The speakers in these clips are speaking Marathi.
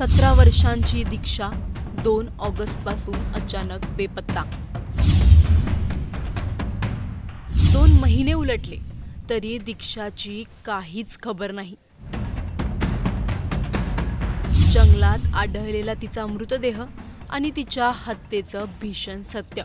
17 वर्षांची दीक्षा 2 ऑगस्टपासून अचानक बेपत्ता। 2 महिने उलटले तरी दीक्षाची काहीच खबर नाही। जंगलात आढळलेला तिचा मृतदेह आणि तिच्या हत्येचं भीषण सत्य।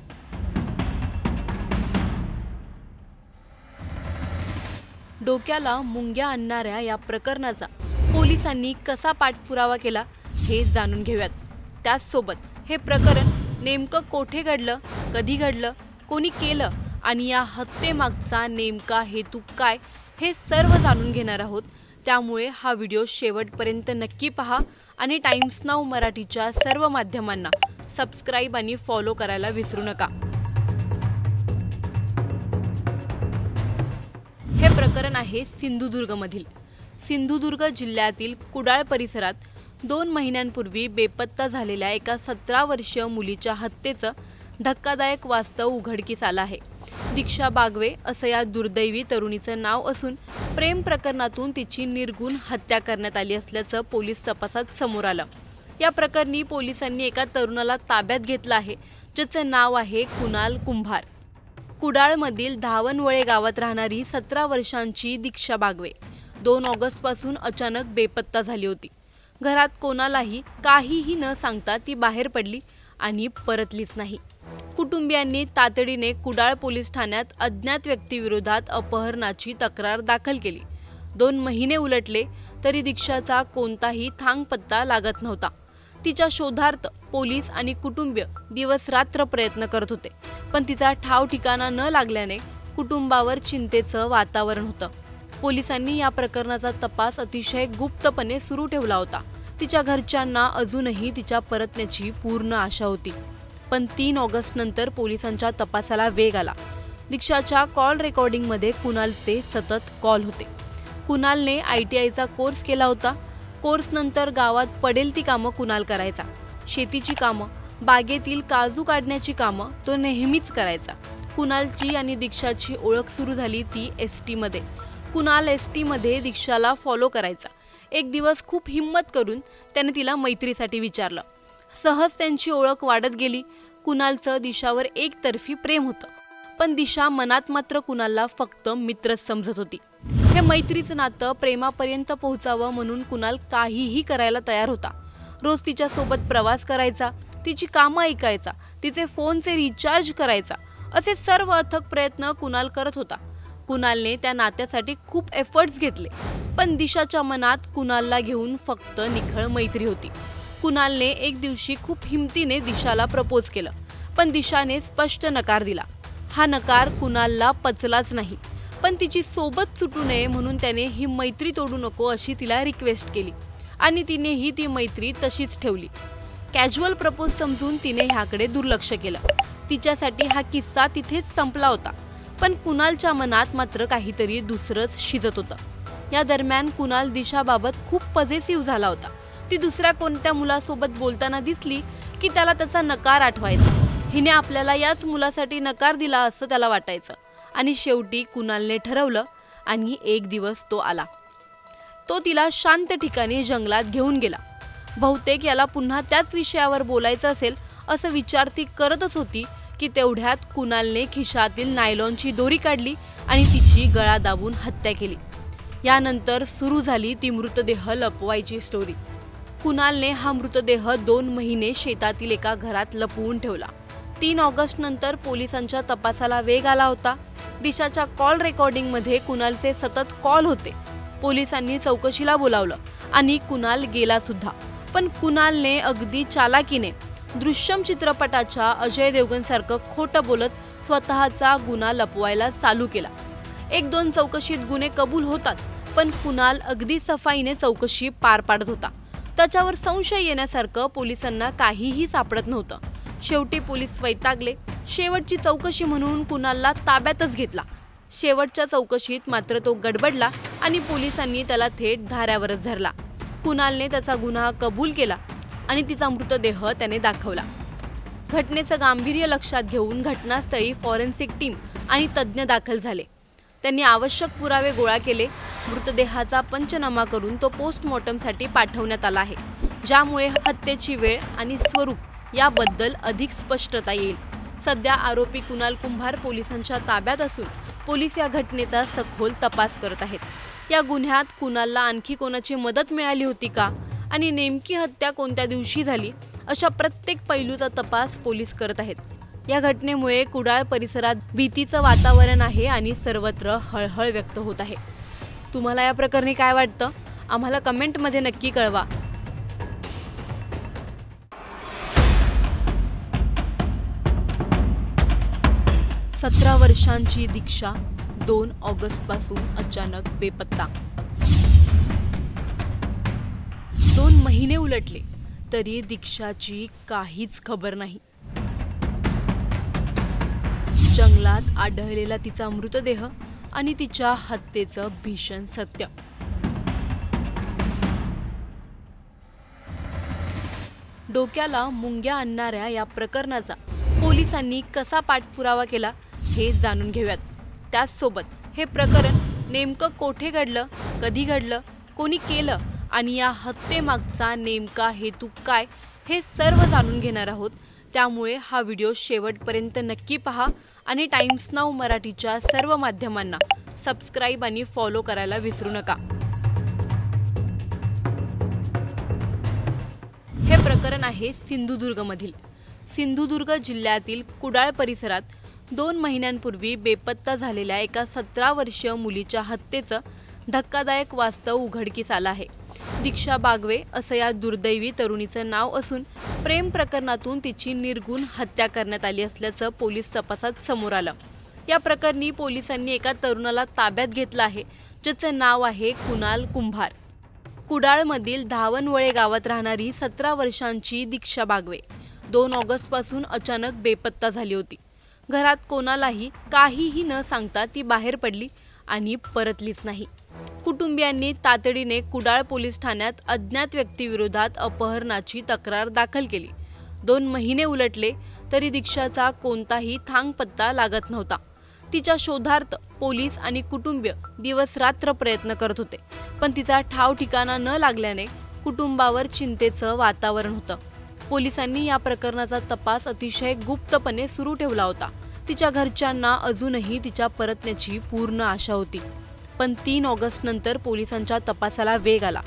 डोक्याला मुंग्या आणणाऱ्या या प्रकरणाचा पोलिसांनी कसा पाठपुरावा केला हे जाणून घेऊयात। त्याचसोबत हे प्रकरण नेमकं कोठे घडलं, कधी घडलं, कोणी केलं आणि या हत्येमागचा नेमका हेतू काय हे सर्व जाणून घेणार आहोत। त्यामुळे हा व्हिडिओ शेवटपर्यंत नक्की पहा आणि टाइम्स नाऊ मराठीच्या सर्व माध्यमांना सबस्क्राइब आणि फॉलो करायला विसरू नका। हे प्रकरण आहे सिंधुदुर्गमधील। सिंधुदुर्ग जिल्ह्यातील कुडाळ परिसरात 2 महिन्यांपूर्वी बेपत्ता झालेल्या एका 17 वर्षीय मुलीच्या हत्येचं धक्कादायक वास्तव उघडकीस आलं आहे। दीक्षा बागवे असं या दुर्दैवी तरुणीचं नाव असून प्रेम प्रकरणातून तिची निर्गुण हत्या करण्यात आली असल्याचं पोलीस तपासात समोर आलं। या प्रकरणी पोलिसांनी एका तरुणाला ताब्यात घेतलं आहे, ज्याचं नाव आहे कुणाल कुंभार। कुडाळमधील धावनवळे गावात राहणारी 17 वर्षांची दीक्षा बागवे 2 ऑगस्टपासून अचानक बेपत्ता झाली होती। घरात कोणालाही काहीही न सांगता ती बाहेर पडली आणि परतलीच नाही। कुटुंबियांनी तातडीने कुडाळ पोलीस ठाण्यात अज्ञात व्यक्तीविरोधात अपहरणाची तक्रार दाखल केली। 2 महिने उलटले तरी दीक्षाचा कोणताही थांगपत्ता लागत नव्हता। तिच्या शोधार्थ पोलीस आणि कुटुंबीय दिवस रात्र प्रयत्न करत होते, पण तिचा ठाव ठिकाणा न लागल्याने कुटुंबावर चिंतेचं वातावरण होतं। पोलिसांनी या प्रकरणाचा तपास अतिशय गुप्तपणे सुरू ठेवला होता। तिच्या घरच्यांना अजूनही तिच्या परतण्याची पूर्ण आशा होती, पण 3 ऑगस्ट नंतर पोलिसांच्या तपासाला वेग आला। दीक्षाच्या कॉल रेकॉर्डिंगमध्ये कुणालचे सतत कॉल होते। कुणालने ITIचा कोर्स केला होता। कोर्स नंतर गावात पडेल ती कामं कुणाल करायचा। शेतीची कामं, बागेतील काजू काढण्याची कामं तो नेहमीच करायचा। कुणालची आणि दीक्षाची ओळख सुरू झाली ती ST मध्ये। कुणाल ST मध्ये दीक्षाला फॉलो करायचा। एक दिवस खूप हिम्मत करून त्याने तिला मैत्रीसाठी विचारलं। सहज त्यांची ओळख वाढत गेली। कुणालचं दिशावर एकतर्फी प्रेम होतं, पण दिशा मनात मात्र कुणालला फक्त मित्रच समजत होती। हे मैत्रीचं नातं प्रेमापर्यंत पोहोचावं म्हणून कुणाल काहीही करायला तयार होता। रोज तिच्या सोबत प्रवास करायचा, तिची कामं ऐकायचा, तिचे फोनचे रिचार्ज करायचा, असे सर्व अथक प्रयत्न कुणाल करत होता। कुणालने त्या नात्यासाठी खूप एफर्ट्स घेतले, पण दिशाच्या मनात कुणालला घेऊन फक्त निखळ मैत्री होती। कुणालने एक दिवशी खूप हिमतीने दिशाला प्रपोज केलं, पण दिशाने स्पष्ट नकार दिला। हा नकार कुणालला पचलाच नाही, पण तिची सोबत सुटू नये म्हणून त्याने ही मैत्री तोडू नको अशी तिला रिक्वेस्ट केली आणि तिनेही ती मैत्री तशीच ठेवली। कॅज्युअल प्रपोज समजून तिने ह्याकडे दुर्लक्ष केलं। तिच्यासाठी हा किस्सा तिथेच संपला होता, पण कुणालच्या मनात मात्र काहीतरी दुसरंच शिजत होतं। या दरम्यान कुणाल दिशाबाबत खूप पॉझिटिव्ह झाला होता। ती दुसऱ्या कोणत्या मुलासोबत बोलताना दिसली की त्याला त्याचा नकार आठवायचा। हिने आपल्याला याच मुलासाठी नकार दिला असं त्याला वाटायचं आणि शेवटी कुणालने ठरवलं आणि एक दिवस तो आला। तो तिला शांत ठिकाणी जंगलात घेऊन गेला। बहुतेक याला पुन्हा त्याच विषयावर बोलायचं असेल असं विचार ती करतच होती की तेवढ्यात कुणालने खिशातील नायलॉनची दोरी काढली आणि तिची गळा दाबून हत्या केली। यानंतर सुरू झाली ती मृतदेह लपवायची स्टोरी। कुणालने हा मृतदेह 2 महिने शेतातील एका घरात लपवून ठेवला। 3 ऑगस्ट नंतर पोलिसांच्या तपासाला वेग आला होता। दिशाच्या कॉल रेकॉर्डिंगमध्ये कुणालचे सतत कॉल होते। पोलिसांनी चौकशीला बोलावलं आणि कुणाल गेला सुद्धा, पण कुणालने अगदी चालाकीने दृश्यम चित्रपटाच्या अजय देवगण सारखं खोटं बोलत स्वतःचा गुन्हा लपवायला चालू केला। 1-2 चौकशीत गुन्हे कबूल होतात, पण कुणाल अगदी सफाईने चौकशी पार पाडत होता। त्याच्यावर संशय येण्यासारखं पोलिसांना काहीही सापडत नव्हतं। शेवटी पोलीस वैतागले। शेवटची चौकशी म्हणून कुणालला ताब्यातच घेतला। शेवटच्या चौकशीत मात्र तो गडबडला आणि पोलिसांनी त्याला थेट धाऱ्यावरच धरला। कुणालने त्याचा गुन्हा कबूल केला आणि तिचा मृतदेह त्याने दाखवला। घटनेचं गांभीर्य लक्षात घेऊन घटनास्थळी फॉरेन्सिक टीम आणि तज्ज्ञ दाखल झाले। त्यांनी आवश्यक पुरावे गोळा केले। मृतदेहाचा पंचनामा करून तो पोस्टमॉर्टमसाठी पाठवण्यात आला आहे। ज्यामुळे हत्येची वेळ आणि स्वरूप याबद्दल अधिक स्पष्टता येईल। सध्या आरोपी कुणाल कुंभार पोलिसांच्या ताब्यात असून पोलीस या घटनेचा सखोल तपास करत आहेत। या गुन्ह्यात कुणालला आणखी कोणाची मदत मिळाली होती का आणि नेमकी हत्या कोणत्या दिवशी झाली अशा प्रत्येक पैलूचा तपास पोलीस करत आहेत। या घटनेमुळे कुडाळ परिसरात भीतीचं वातावरण आहे आणि सर्वत्र हळहळ व्यक्त होत आहे। तुम्हाला या प्रकरणी काय वाटतं आम्हाला कमेंटमध्ये नक्की कळवा। 17 वर्षांची दीक्षा 2 ऑगस्टपासून अचानक बेपत्ता। 2 महिने उलटले तरी दीक्षाची काहीच खबर नाही। जंगलात आढळलेला तिचा मृतदेह आणि तिच्या हत्येचं भीषण सत्य। डोक्याला मुंग्या आणणाऱ्या या प्रकरणाचा पोलिसांनी कसा पाठपुरावा केला हे जाणून घेऊयात। त्याचसोबत हे प्रकरण नेमकं कोठे घडलं, कधी घडलं, कोणी केलं आणि या हत्येमागचा नेमका हेतू काय हे सर्व जाणून घेणार आहोत। त्यामुळे हा व्हिडिओ शेवटपर्यंत नक्की पहा आणि टाइम्स नाऊ मराठीच्या सर्व माध्यमांना सबस्क्राइब आणि फॉलो करायला विसरू नका। हे प्रकरण आहे सिंधुदुर्गमधील। सिंधुदुर्ग जिल्ह्यातील कुडाळ परिसरात 2 महिन्यांपूर्वी बेपत्ता झालेल्या एका 17 वर्षीय मुलीच्या हत्येचं धक्कादायक वास्तव उघडकीस आलं आहे। दीक्षा बागवे असं या दुर्दैवी तरुणीचं नाव असून प्रेम प्रकरणातून तिची निर्गुण हत्या करण्यात आली असल्याचं पोलीस तपासात समोर आलं। या प्रकरणी पोलिसांनी एका तरुणाला ताब्यात घेतलं आहे ज्याचं नाव आहे कुणाल कुंभार। कुडाळमधील धावनवळे गावात राहणारी 17 वर्षांची दीक्षा बागवे 2 ऑगस्टपासून अचानक बेपत्ता झाली होती। घरात कोणालाही काहीही न सांगता ती बाहेर पडली आणि परतलीच नाही। कुटुंबियांनी तातडीने कुडाळ पोलीस ठाण्यात अज्ञात व्यक्तीविरोधात अपहरणाची तक्रार दाखल केली। 2 महिने उलटले तरी दीक्षाचा कोणताही थांगपत्ता लागत नव्हता। तिच्या शोधार्थ पोलीस आणि कुटुंबीय दिवसरात्र प्रयत्न करत होते, पण तिचा ठाव ठिकाणा न लागल्याने कुटुंबावर चिंतेचं वातावरण होतं। पोलिसांनी या प्रकरणाचा तपास अतिशय गुप्तपणे सुरू ठेवला होता। तिच्या घरच्यांना अजूनही तिच्या परतण्याची पूर्ण आशा होती, पण 3 ऑगस्ट नंतर पोलिसांच्या तपासाला वेग आला।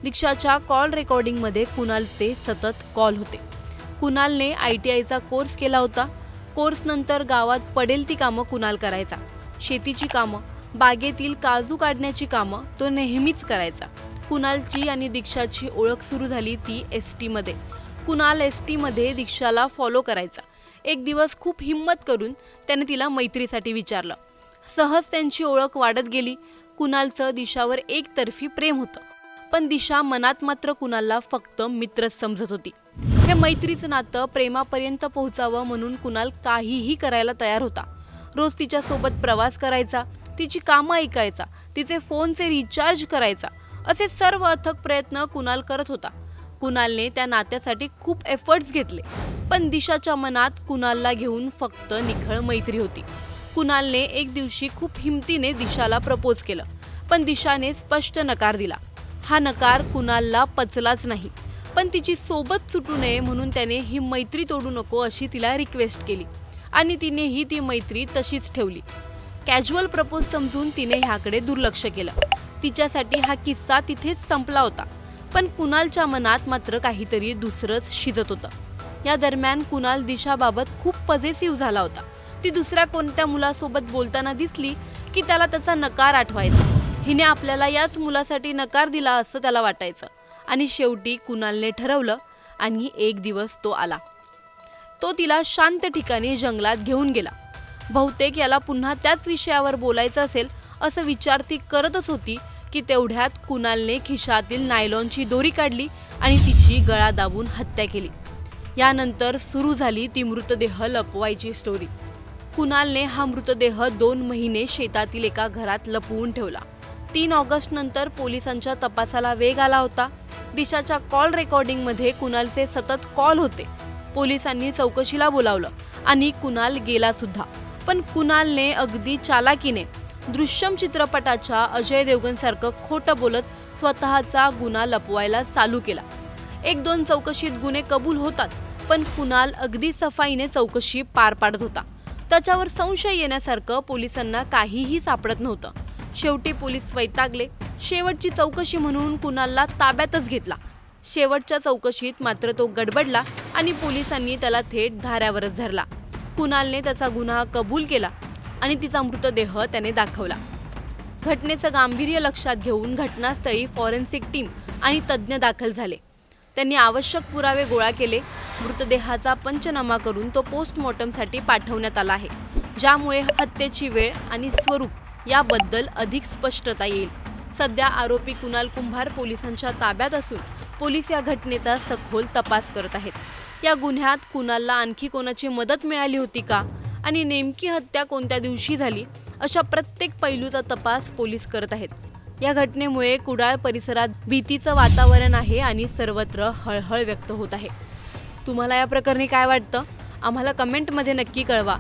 दीक्षाच्या कॉल रेकॉर्डिंगमध्ये कुणालचे सतत कॉल होते। कुणालने ITIचा कोर्स केला होता। कोर्स नंतर गावात पडेल ती कामं कुणाल करायचा। शेतीची कामं, बागेतील काजू काढण्याची कामं तो नेहमीच करायचा। कुणालची आणि दीक्षाची ओळख सुरू झाली ती ST मध्ये। कुणाल ST मध्ये दीक्षाला फॉलो करायचा। एक दिवस खूप हिम्मत करून त्याने तिला मैत्रीसाठी विचारलं। सहज त्यांची ओळख वाढत गेली। कुणालचं दिशावर एकतर्फी प्रेम होतं, पण दिशा मनात मात्र कुणालला फक्त मित्रच समजत होती। हे मैत्रीचं नातं प्रेमापर्यंत पोहोचावं म्हणून कुणाल काहीही करायला तयार होता। रोज तिच्या सोबत प्रवास करायचा, तिची कामं ऐकायचा, तिचे फोनचे रिचार्ज करायचा, असे सर्व अथक प्रयत्न कुणाल करत होता। कुणालने त्या नात्यासाठी खूप एफर्ट्स घेतले, पण दिशाच्या मनात कुणालला घेऊन फक्त निखळ मैत्री होती। कुणालने एक दिवशी खूप हिमतीने दिशाला प्रपोज केलं, पण दिशाने स्पष्ट नकार दिला। हा नकार कुणालला पचलाच नाही, पण तिची सोबत सुटू नये म्हणून त्याने ही मैत्री तोडू नको अशी तिला रिक्वेस्ट केली आणि तिनेही ती मैत्री तशीच ठेवली। कॅज्युअल प्रपोज समजून तिने ह्याकडे दुर्लक्ष केलं। तिच्यासाठी हा किस्सा तिथेच संपला होता, पण कुणालच्या मनात मात्र काहीतरी दुसरंच शिजत होतं। या दरम्यान कुणाल दिशाबाबत खूप पॉझिटिव्ह झाला होता। ती दुसऱ्या कोणत्या मुलासोबत बोलताना दिसली की त्याला त्याचा नकार आठवायचा। हिने आपल्याला याच मुलासाठी नकार दिला असं त्याला वाटायचं आणि शेवटी कुणालने ठरवलं आणि एक दिवस तो आला। तो तिला शांत ठिकाणी जंगलात घेऊन गेला। बहुतेक याला पुन्हा त्याच विषयावर बोलायचं असेल असं विचार ती करतच होती की तेवढ्यात कुणालने खिशातील नायलॉनची दोरी काढली आणि तिची गळा दाबून हत्या केली। यानंतर सुरू झाली ती मृतदेह लपवायची स्टोरी। कुणालने हा मृतदेह 2 महिने शेतातील एका घरात लपवून ठेवला। 3 ऑगस्ट नंतर पोलिसांच्या तपासाला वेग आला होता। दिशाच्या कॉल रेकॉर्डिंगमध्ये कुणालचे सतत कॉल होते। पोलिसांनी चौकशीला बोलावलं आणि कुणाल गेला सुद्धा, पण कुणालने अगदी चालाकीने दृश्यम चित्रपटाच्या अजय देवगण सारखं खोटं बोलत स्वतःचा गुन्हा लपवायला चालू केला। 1-2 चौकशीत गुन्हे कबूल होतात, पण कुणाल अगदी सफाईने चौकशी पार पाडत होता. त्याच्यावर संशय येण्यासारखं पोलिसांना काहीही सापडत नव्हतं. शेवटी पोलीस वैतागले. शेवटची चौकशी म्हणून कुणालला ताब्यातच घेतला. शेवटच्या चौकशीत मात्र तो गडबडला आणि पोलिसांनी त्याला थेट धाऱ्यावरच धरला. कुणालने त्याचा गुन्हा कबूल केला आणि तिचा मृतदेह त्याने दाखवला. घटनेचं गांभीर्य लक्षात घेऊन घटनास्थळी फॉरेन्सिक टीम आणि तज्ज्ञ दाखल झाले. त्यांनी आवश्यक पुरावे गोळा केले. मृतदेहाचा पंचनामा करून तो पोस्टमॉर्टमसाठी पाठवण्यात आला आहे, ज्यामुळे हत्येची वेळ आणि स्वरूप याबद्दल अधिक स्पष्टता येईल. सध्या आरोपी कुणाल कुंभार पोलिसांच्या ताब्यात असून पोलीस या घटनेचा सखोल तपास करत आहेत. या गुन्ह्यात कुणालला आणखी कोणाची मदत मिळाली होती का आणि नेमकी हत्या कोणत्या दिवशी झाली, अशा प्रत्येक पैलूचा तपास पोलीस करत आहेत. या घटनेमुळे कुडाळ परिसरात भीतीचं वातावरण आहे आणि सर्वत्र हळहळ व्यक्त होत आहे. तुम्हाला या प्रकरणी काय वाटतं? आम्हाला कमेंटमध्ये नक्की कळवा.